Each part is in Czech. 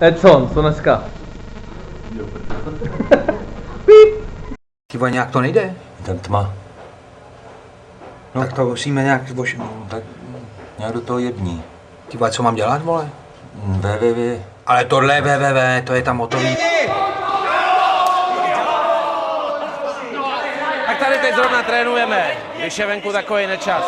Edson, co dneska? Ty vole, nějak to nejde. Ten tma. No tak to musíme nějak Tak nějak do toho jední. Ty vole, co mám dělat, vole? www. Ale tohle je www, to je tam hotový. Tak tady teď zrovna trénujeme, když je venku takový nečas.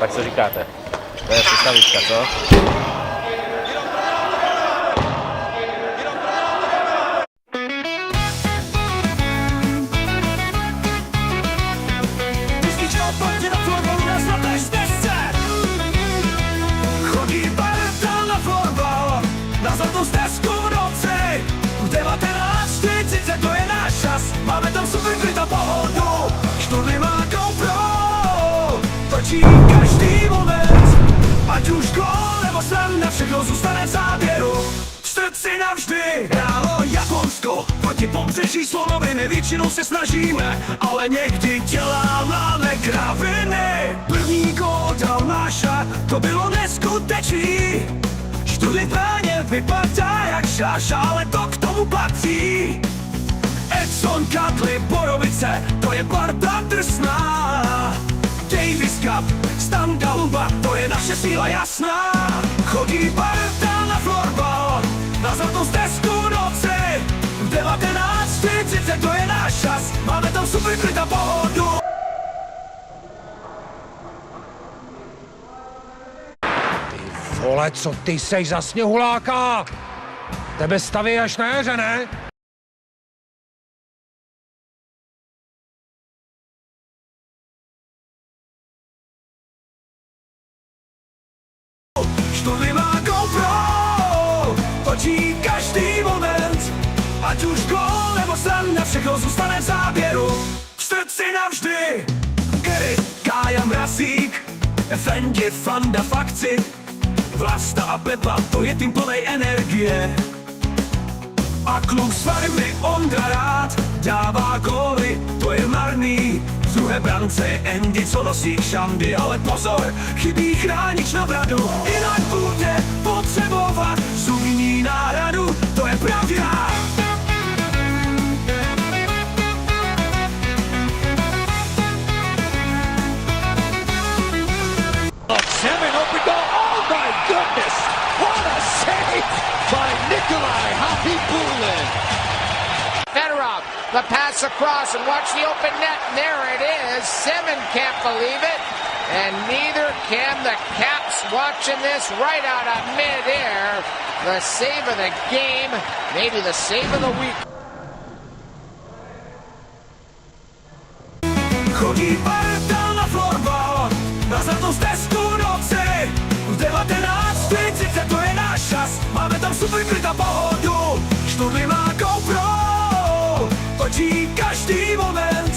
Tak co říkáte? To je sestavička, co? Chodí parta na florbal, na zlatou stezku v noci. V 19:40 to je náš čas, máme tam super klid a pohodu. Šturny má GoPRO, točí každý moment. Ať už gól nebo sranda, všechno zůstane v záběru. V srdci navždy hrálo Japonsko, proti pobřeží slonoviny většinou se snažíme, ale někdy děláme kraviny. První gól dal Máša, to bylo neskutečný. Šturny páně vypadá jak šáš, ale to k tomu patří. Edson, Katly, Borovice, to je parta drsná. Davis Cup, Standa Huba, to je naše síla jasná. Chodí parta na florbal, na zlatou stezku v noci. V 19:40 to je náš čas, máme tam super klid a pohodu. Vole, co ty seš za sněhuláka? Tebe staví až na jaře, ne? Šturny má GoPro, točí každý moment. Ať už gól nebo sranda, všechno zůstane v záběru. V srdci navždy Gary, Kája Mrazík, Fendi, Fanda, Fakci, Vlasta a Pepa, to je tým plnej energie. A kluk z farmy Ondra rád dává góly, to je marný. V druhé brance je Andy, co nosí šandy, ale pozor, chybí chránič na bradu. Jinak bude potřebovat zubní náhradu, to je pravda. Seven open goal. Oh my goodness! What a save by Nikolai Hoppy-Bulin. Fedorov, the pass across, and watch the open net, and there it is. Seven can't believe it, and neither can the Caps watching this right out of mid-air. The save of the game, maybe the save of the week. Chodí parta na florbal, na zlatou stezku v noci. V 19:40 to je náš čas, máme tam super klid a pohodu. Šturny má GoPro, točí každý moment.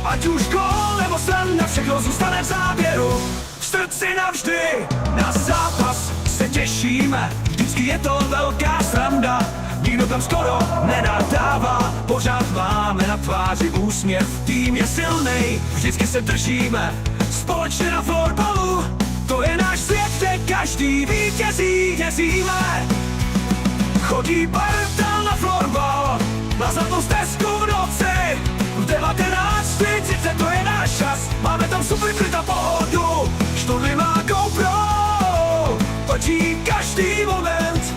Ať už gól nebo sranda, všechno zůstane v záběru. V srdci navždy na zápas se těšíme, vždycky je to velká sranda. Nikdo tam skoro nenadává, pořád máme na tváři úsměv. Tým je silnej, vždycky se držíme, společně na florbalu. To je náš svět, kde každý vítězí, jezdíme. Chodí parta na florbal, na zlatou stezku v noci. V 19:40 to je náš čas, máme tam super klid a pohodu. Šturny má GoPro, točí každý moment.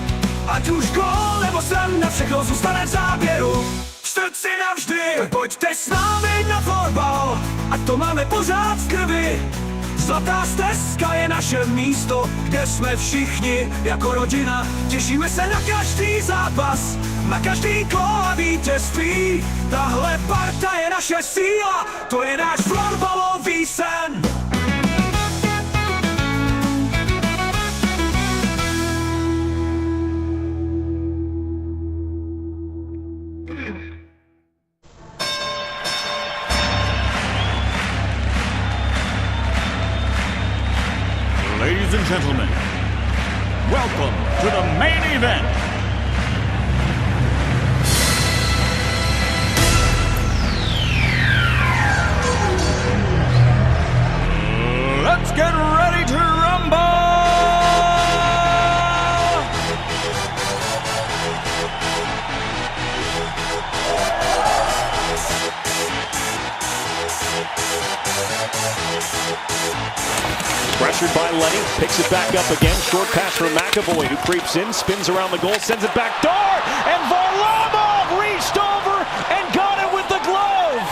Ať už gól nebo sranda, všechno zůstane v záběru. V srdci navždy, tak pojďte s námi na florbal, ať to máme pořád v krvi. Zlatá stezka je naše místo, kde jsme všichni jako rodina. Těšíme se na každý zápas, na každý gól a vítězství. Tahle parta je naše síla, to je náš Ladies and gentlemen, welcome to the main event. Let's get ready to rumble! Pressured by Lenny, picks it back up again. Short pass for McAvoy, who creeps in, spins around the goal, sends it back door, and Varlamov reached over and got it with the glove.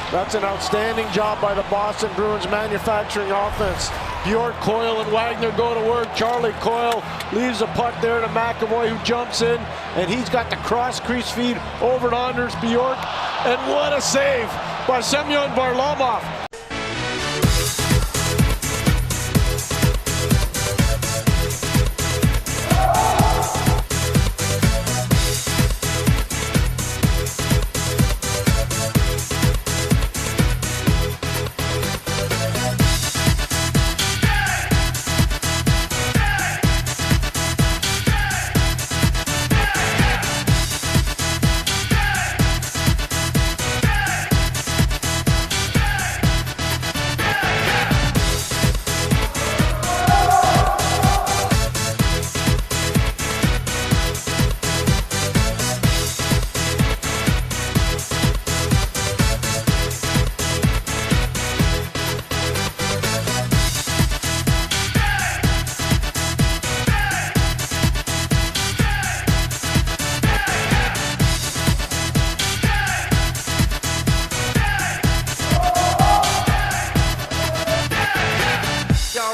That's an outstanding job by the Boston Bruins manufacturing offense. Bjork, Coyle, and Wagner go to work. Charlie Coyle leaves a puck there to McAvoy, who jumps in, and he's got the cross crease feed over to Anders Bjork. And what a save by Semyon Varlamov.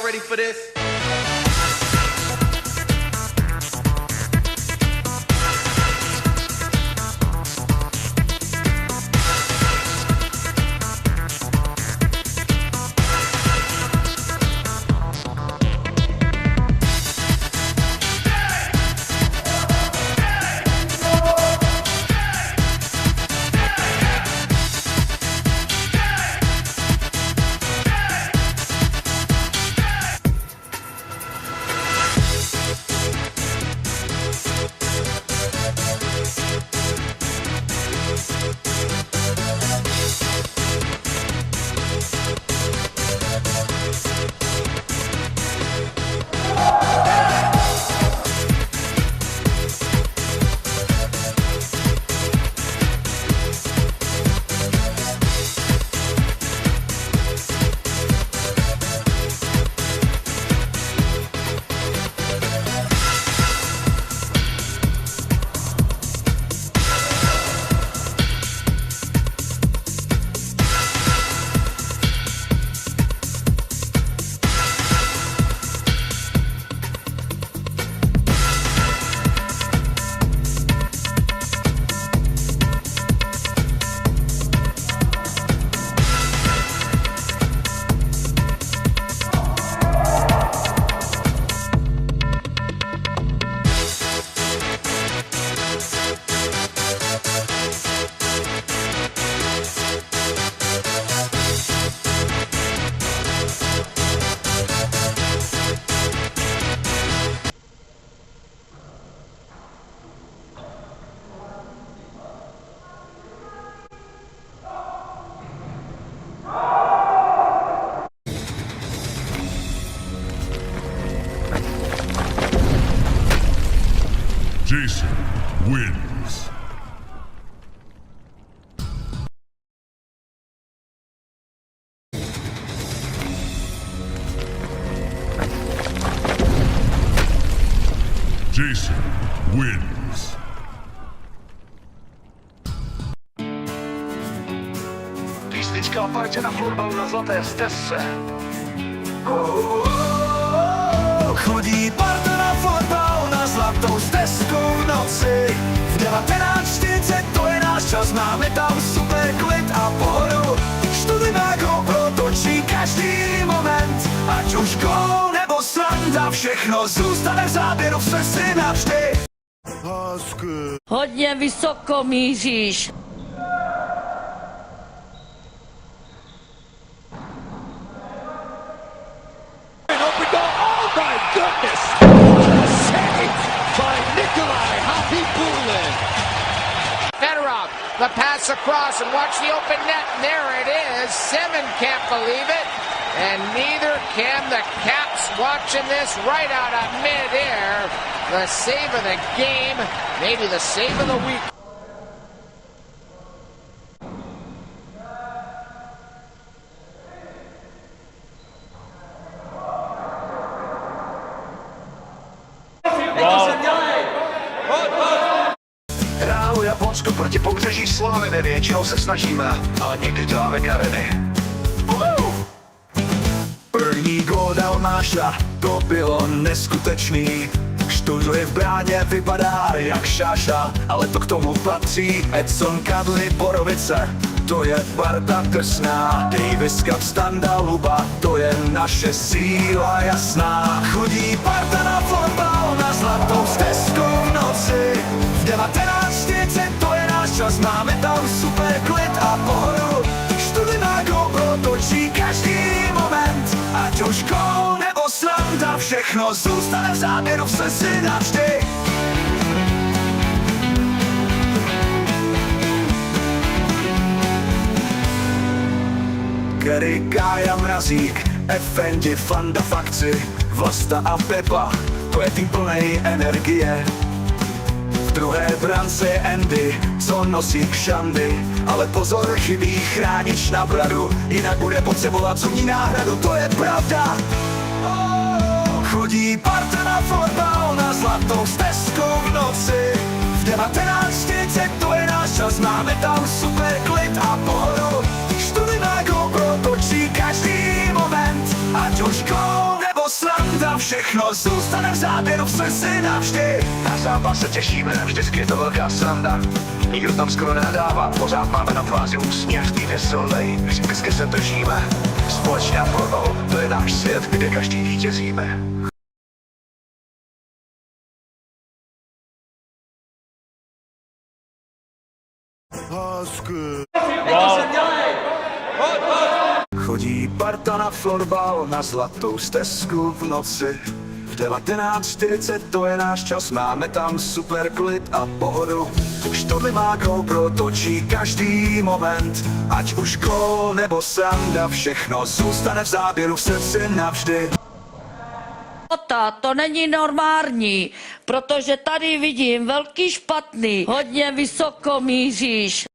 Ready for this? Jason wins. Jason wins. Písnička pojďte na florbalu na zlaté stezce. Chodí parta na florbal na zlatou stezku v noci. V 19:40 to je náš čas, máme tam super klid a pohodu. Študy má GoPRO točí každý moment, ať už gól nebo sranda, všechno zůstane v záběru v srdci navždy. Hodně vysoko míříš. An open goal. The pass across and watch the open net. And there it is. Simmons can't believe it. And neither can the Caps watching this right out of midair. The save of the game, maybe the save of the week. Hrálo Japonsko proti pobřeží Slávy, většinou se snažíme, ale někdy dáme kareny. První gól dal Máša, to bylo neskutečný. Študuje v bráně, vypadá jak šáša, ale to k tomu patří. Edson, Kadly, Borovice, to je parta drsná. Davis, Cup, Standa, Luba, to je naše síla jasná. Chodí parta na florbal, na zlatou stezku v noci. V 19:40 to je náš čas, máme tam super klid a pohodu. Študli na GoPRO točí každý moment, ať už gól nebo sranda, všechno zůstane v záběru v srdci navždy. Kerry, Kája, Mrazík, Efendi, Fanda, Fakci, Vlasta a Pepa, to je tým plnej energie. V druhé brance je Andy, co nosí kšandy, ale pozor, chybí chránič na bradu, jinak bude potřebovat zubní náhradu, to je pravda. Chodí parta na florbal, na zlatou stezku v noci. V 19:40 to je náš čas, máme tam super klid a pohodu. Študli na GoPRO točí každý moment, ať už gól nebo sranda, všechno zůstane v záběru v srdci navždy. Na zápas se těšíme, vždycky je to velká sranda. Nikdo tam skoro nenadává, pořád máme na tváři úsměv, tým je silnej, vždycky se držíme. Společná florbal, to je náš svět, kde každý vítězíme. Chodí parta na florbal, na zlatou stezku v noci. V 19:40 to je náš čas, máme tam super klid a pohodu. Študli má GoPRO točí každý moment, ať už gól nebo sranda, všechno zůstane v záběru v srdci navždy. To není normální, protože tady vidím velký špatný, hodně vysoko míříš.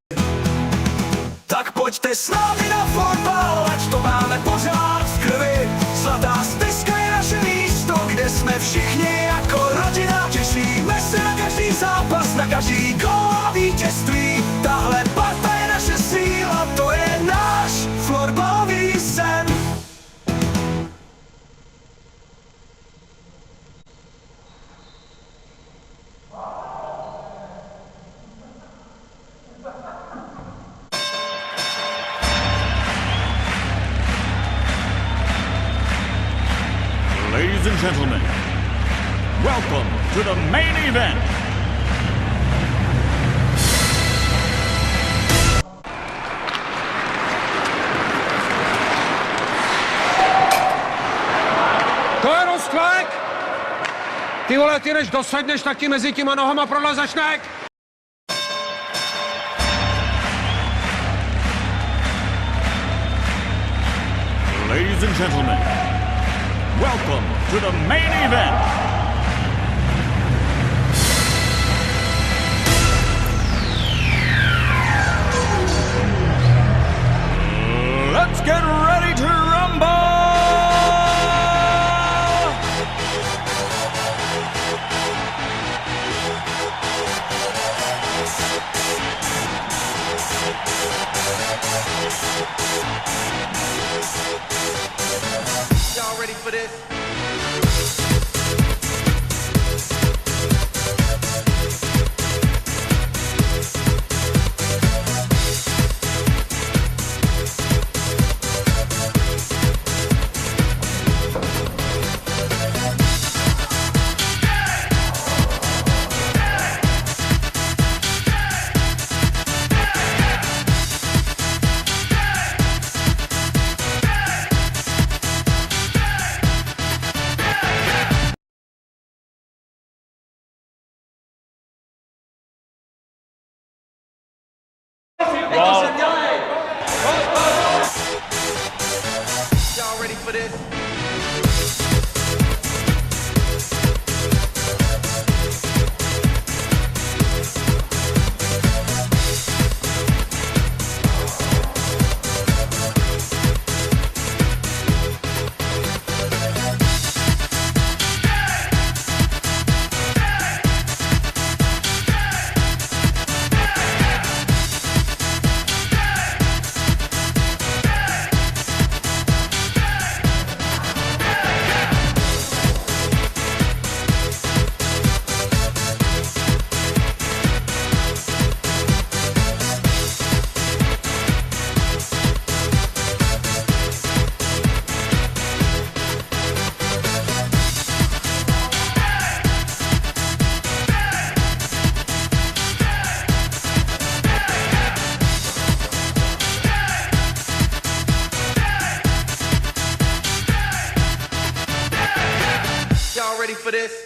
Tak pojďte s námi na florbal, ať to máme pořád v krvi. Zlatá stezka je naše místo, kde jsme všichni jako rodina. Těšíme se na každý zápas, na každý gól a vítězství. Tahle parta je naše síla, to je náš florbalový sen. Ladies and gentlemen, welcome to the main event. To je rozklek! Ty vole, ty než dosedneš, tak ti mezi těma nohama prolezeš nek! Ladies and gentlemen, welcome to the main event. Let's get ready to rumble! Y'all ready for this? ready for this?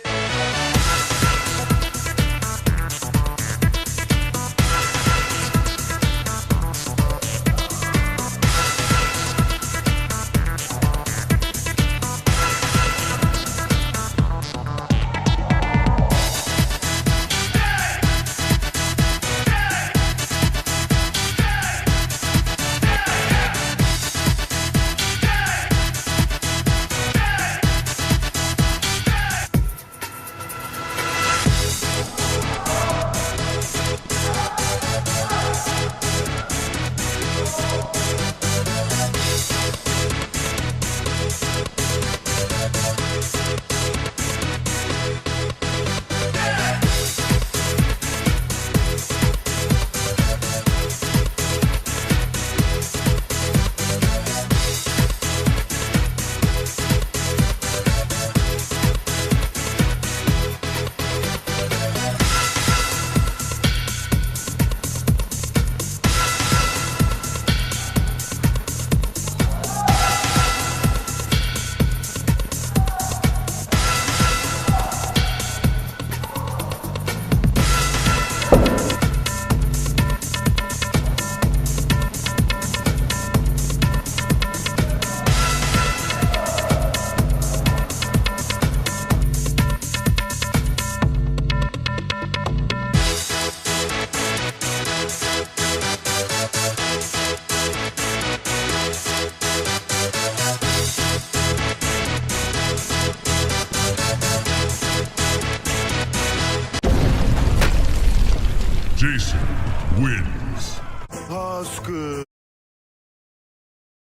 Jason wins. That's good.